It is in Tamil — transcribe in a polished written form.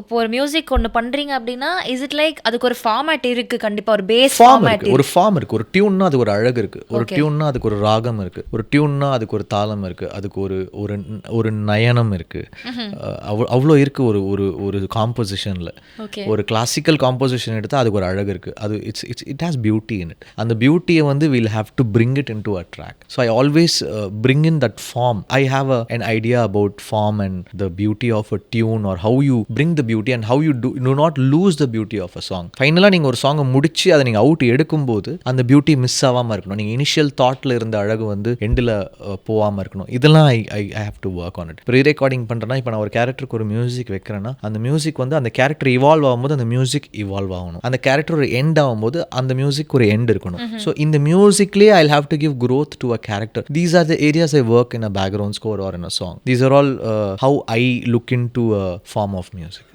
இப்போ ஒரு மியூசிக் ஒன்று பண்ணுறீங்க அப்படின்னா இஸ் இட் லைக் அதுக்கு ஒரு ஃபார்மேட் இருக்கு, கண்டிப்பாக ஒரு பேஸ் ஃபார்ம் ஃபார்மேட் இருக்குது, ஒரு ஃபார்ம் இருக்குது. ஒரு டியூன்னா அது ஒரு அழகு இருக்குது, ஒரு Okay. டியூன்னா அதுக்கு ஒரு ராகம் இருக்குது, ஒரு டியூன்னா அதுக்கு ஒரு தாளம் இருக்குது, அதுக்கு ஒரு ஒரு ஒரு நயனம் இருக்குது. அவ்வளோ இருக்குது ஒரு ஒரு ஒரு காம்போசிஷனில். ஓகே. ஒரு கிளாசிக்கல் காம்போசிஷன் எடுத்தால் அதுக்கு ஒரு அழகு இருக்குது. அது it has beauty in it. அந்த பியூட்டியை வந்து will have to bring it into a track. So I always bring in that form. I have an idea about form and the beauty of a tune, or how you bring the beauty and how you do not lose the beauty of a song. ஃபைனலாக நீங்கள் ஒரு சாங்கை முடிச்சு அதை நீங்கள் அவுட் எடுக்கும்போது அந்த பியூட்டி மிஸ் ஆகாமல் இருக்கணும். நீங்கள் இனிஷியல் தாட்டில் இருந்த அழகு வந்து எண்டில் போகாமல் இருக்கணும். இதெல்லாம் I have to work on it. இப்போ ரீ ரெக்கார்டிங் பண்ணுறேன்னா, இப்போ நான் ஒரு கேரக்டருக்கு ஒரு மியூசிக் வைக்கிறேன்னா, அந்த மியூசிக் வந்து அந்த கேரக்டர் இவால்வ் ஆகும்போது அந்த மியூசிக் இவால்வ் ஆகணும். அந்த கேரக்டர் ஒரு எண்ட் ஆகும்போது அந்த மியூசிக் ஒரு எண்ட் இருக்கணும். ஸோ இந்த மியூசிக்லேயே I have to give growth to a character. These are the areas I work in a background score or in a song. These are all how I look into a form of music.